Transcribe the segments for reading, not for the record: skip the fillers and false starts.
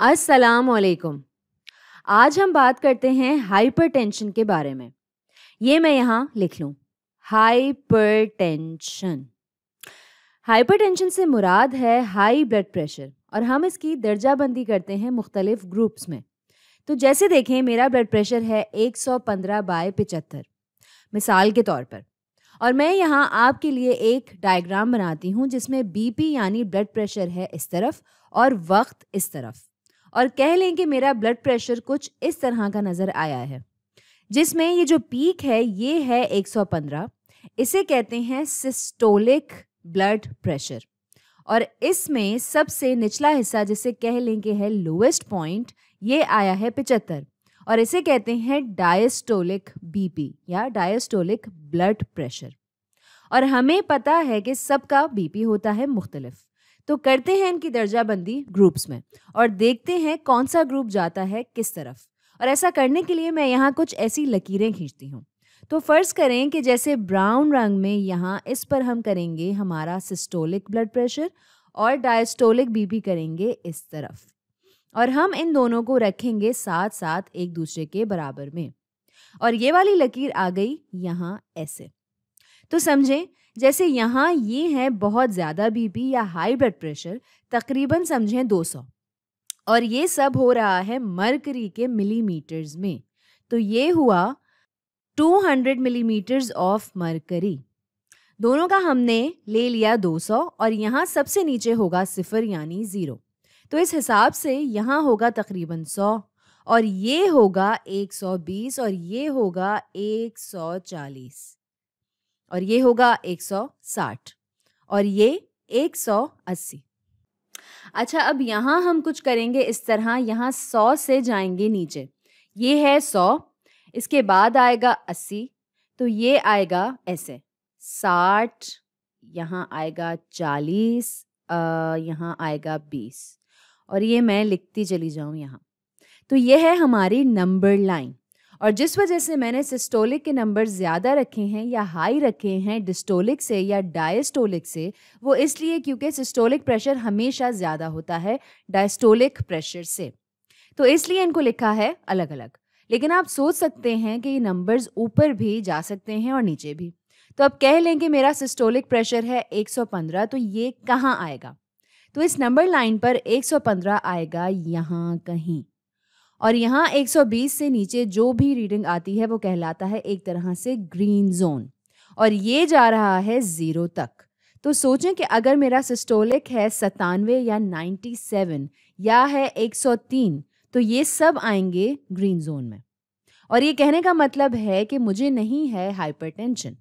अस्सलामुअलैकुम। आज हम बात करते हैं हाइपरटेंशन के बारे में। ये मैं यहाँ लिख लूँ, हाइपरटेंशन। हाइपरटेंशन से मुराद है हाई ब्लड प्रेशर और हम इसकी दर्जाबंदी करते हैं मुख्तलिफ ग्रुप्स में। तो जैसे देखें, मेरा ब्लड प्रेशर है 115/75 मिसाल के तौर पर, और मैं यहाँ आपके लिए एक डायग्राम बनाती हूँ जिसमें बीपी यानी ब्लड प्रेशर है इस तरफ और वक्त इस तरफ, और कह लें कि मेरा ब्लड प्रेशर कुछ इस तरह का नज़र आया है, जिसमें ये जो पीक है ये है 115। इसे कहते हैं सिस्टोलिक ब्लड प्रेशर, और इसमें सबसे निचला हिस्सा जिसे कह लें कि है लोएस्ट पॉइंट, ये आया है 75, और इसे कहते हैं डायस्टोलिक बीपी या डायस्टोलिक ब्लड प्रेशर। और हमें पता है कि सबका बीपी होता है मुख्तलिफ, तो करते हैं इनकी दर्जाबंदी ग्रुप्स में और देखते हैं कौन सा ग्रुप जाता है किस तरफ। और ऐसा करने के लिए मैं यहाँ कुछ ऐसी लकीरें खींचती हूँ। तो फ़र्ज़ करें कि जैसे ब्राउन रंग में यहाँ इस पर हम करेंगे हमारा सिस्टोलिक ब्लड प्रेशर और डायस्टोलिक बीपी करेंगे इस तरफ, और हम इन दोनों को रखेंगे साथ साथ एक दूसरे के बराबर में, और ये वाली लकीर आ गई यहाँ ऐसे। तो समझें, जैसे यहाँ ये है बहुत ज़्यादा बीपी या हाई ब्लड प्रेशर, तकरीबन समझें 200, और ये सब हो रहा है मरकरी के मिलीमीटर्स में। तो ये हुआ 200 मिलीमीटर्स ऑफ मरकरी। दोनों का हमने ले लिया 200, और यहाँ सबसे नीचे होगा 0 यानी 0। तो इस हिसाब से यहाँ होगा तकरीबन 100, और ये होगा 120, और ये होगा 140, और ये होगा 160, और ये 180। अच्छा, अब यहाँ हम कुछ करेंगे इस तरह, यहाँ 100 से जाएंगे नीचे, ये है 100, इसके बाद आएगा 80, तो ये आएगा ऐसे 60, यहाँ आएगा 40, यहाँ आएगा 20, और ये मैं लिखती चली जाऊँ यहाँ। तो ये है हमारी नंबर लाइन, और जिस वजह से मैंने सिस्टोलिक के नंबर ज़्यादा रखे हैं या हाई रखे हैं डिस्टोलिक से या डायस्टोलिक से, वो इसलिए क्योंकि सिस्टोलिक प्रेशर हमेशा ज़्यादा होता है डायस्टोलिक प्रेशर से, तो इसलिए इनको लिखा है अलग अलग। लेकिन आप सोच सकते हैं कि ये नंबर्स ऊपर भी जा सकते हैं और नीचे भी। तो अब कह लें कि मेरा सिस्टोलिक प्रेशर है 115, तो ये कहाँ आएगा? तो इस नंबर लाइन पर 115 आएगा यहाँ कहीं, और यहाँ 120 से नीचे जो भी रीडिंग आती है वो कहलाता है एक तरह से ग्रीन जोन, और ये जा रहा है 0 तक। तो सोचें कि अगर मेरा सिस्टोलिक है 97 या 97 या है 103, तो ये सब आएंगे ग्रीन जोन में, और ये कहने का मतलब है कि मुझे नहीं है हाइपरटेंशन।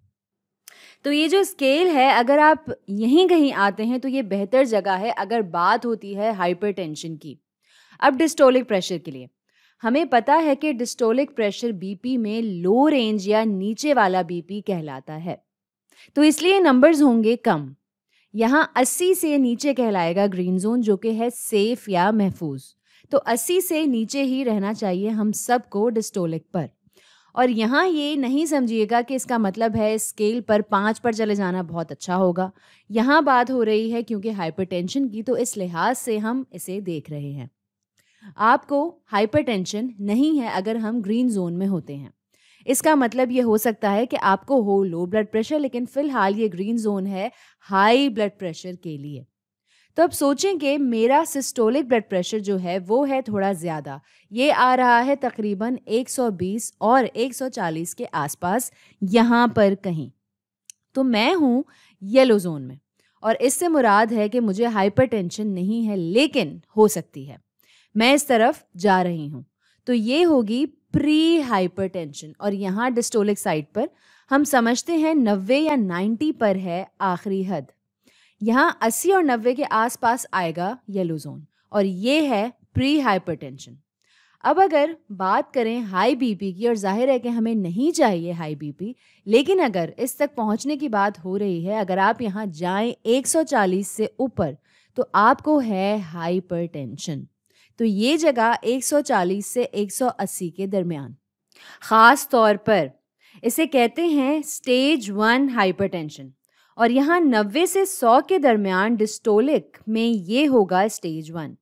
तो ये जो स्केल है, अगर आप यहीं कहीं आते हैं तो ये बेहतर जगह है अगर बात होती है हाइपरटेंशन की। अब डिस्टोलिक प्रेशर के लिए हमें पता है कि डिस्टोलिक प्रेशर बीपी में लो रेंज या नीचे वाला बीपी कहलाता है, तो इसलिए नंबर्स होंगे कम। यहाँ 80 से नीचे कहलाएगा ग्रीन जोन, जो कि है सेफ या महफूज। तो 80 से नीचे ही रहना चाहिए हम सबको डिस्टोलिक पर, और यहाँ ये नहीं समझिएगा कि इसका मतलब है स्केल पर 5 पर चले जाना बहुत अच्छा होगा। यहाँ बात हो रही है क्योंकि हाइपरटेंशन की, तो इस लिहाज से हम इसे देख रहे हैं। आपको हाइपरटेंशन नहीं है अगर हम ग्रीन जोन में होते हैं। इसका मतलब ये हो सकता है कि आपको हो लो ब्लड प्रेशर, लेकिन फ़िलहाल ये ग्रीन जोन है हाई ब्लड प्रेशर के लिए। तो अब सोचें कि मेरा सिस्टोलिक ब्लड प्रेशर जो है वो है थोड़ा ज़्यादा, ये आ रहा है तकरीबन 120 और 140 के आसपास, यहाँ पर कहीं। तो मैं हूँ येलो जोन में, और इससे मुराद है कि मुझे हाइपरटेंशन नहीं है लेकिन हो सकती है। मैं इस तरफ जा रही हूँ, तो ये होगी प्री हाइपरटेंशन, और यहाँ डिस्टोलिक साइड पर हम समझते हैं 90 या 90 पर है आखिरी हद। यहाँ 80 और 90 के आसपास आएगा येलो जोन, और ये है प्री हाइपरटेंशन। अब अगर बात करें हाई बीपी की, और जाहिर है कि हमें नहीं चाहिए हाई बीपी, लेकिन अगर इस तक पहुँचने की बात हो रही है, अगर आप यहाँ जाएं 140 से ऊपर, तो आपको है हाइपरटेंशन। तो ये जगह 140 से 180 के दरमियान, ख़ास तौर पर इसे कहते हैं स्टेज 1 हाइपरटेंशन, और यहाँ 90 से 100 के दरमियान डिस्टोलिक में ये होगा स्टेज 1।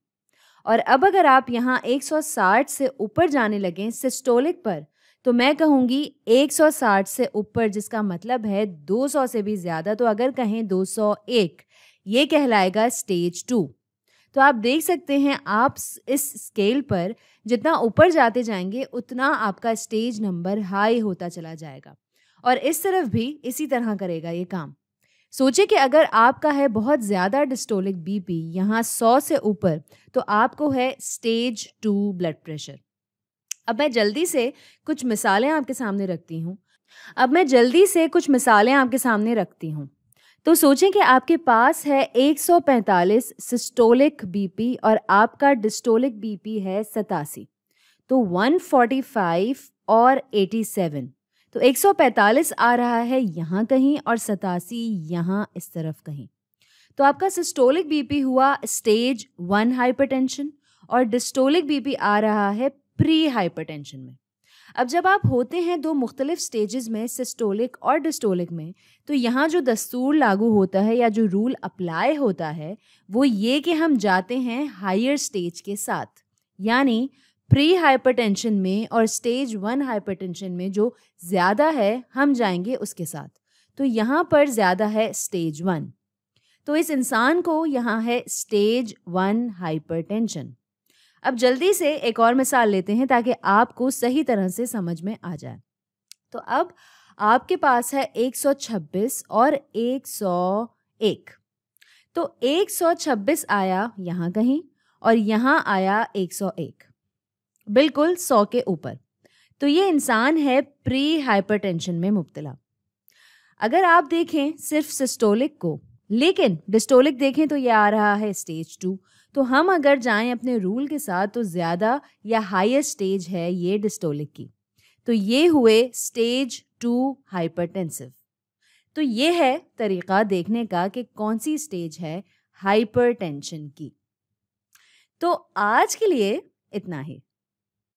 और अब अगर आप यहाँ 160 से ऊपर जाने लगें सिस्टोलिक पर, तो मैं कहूँगी 160 से ऊपर, जिसका मतलब है 200 से भी ज़्यादा, तो अगर कहें 201, ये कहलाएगा स्टेज 2। तो आप देख सकते हैं आप इस स्केल पर जितना ऊपर जाते जाएंगे उतना आपका स्टेज नंबर हाई होता चला जाएगा, और इस तरफ भी इसी तरह करेगा ये काम। सोचिए कि अगर आपका है बहुत ज़्यादा डिस्टोलिक बीपी, यहाँ 100 से ऊपर, तो आपको है स्टेज 2 ब्लड प्रेशर। अब मैं जल्दी से कुछ मिसालें आपके सामने रखती हूँ। तो सोचें कि आपके पास है 145 सिस्टोलिक बीपी और आपका डिस्टोलिक बीपी है 87। तो 145 और 87, तो 145 आ रहा है यहाँ कहीं और 87 यहाँ इस तरफ कहीं। तो आपका सिस्टोलिक बीपी हुआ स्टेज 1 हाइपरटेंशन और डिस्टोलिक बीपी आ रहा है प्री हाइपरटेंशन में। अब जब आप होते हैं दो मुख्तलिफ स्टेजेस में, सिस्टोलिक और डिस्टोलिक में, तो यहाँ जो दस्तूर लागू होता है या जो रूल अप्लाई होता है वो ये कि हम जाते हैं हायर स्टेज के साथ, यानी प्री हाइपरटेंशन में और स्टेज 1 हाइपरटेंशन में जो ज़्यादा है हम जाएंगे उसके साथ। तो यहाँ पर ज़्यादा है स्टेज 1, तो इस इंसान को यहाँ है स्टेज 1 हाइपरटेंशन। अब जल्दी से एक और मिसाल लेते हैं ताकि आपको सही तरह से समझ में आ जाए। तो अब आपके पास है 126 और 101। तो 126 आया यहाँ कहीं और यहाँ आया 101, बिल्कुल 100 के ऊपर। तो ये इंसान है प्री हाइपरटेंशन में मुब्तला। अगर आप देखें सिर्फ सिस्टोलिक को, लेकिन डिस्टोलिक देखें तो ये आ रहा है स्टेज 2। तो हम अगर जाएं अपने रूल के साथ तो ज़्यादा या हायर स्टेज है ये डिस्टोलिक की, तो ये हुए स्टेज 2 हाइपरटेंसिव। तो ये है तरीक़ा देखने का कि कौन सी स्टेज है हाइपरटेंशन की। तो आज के लिए इतना ही।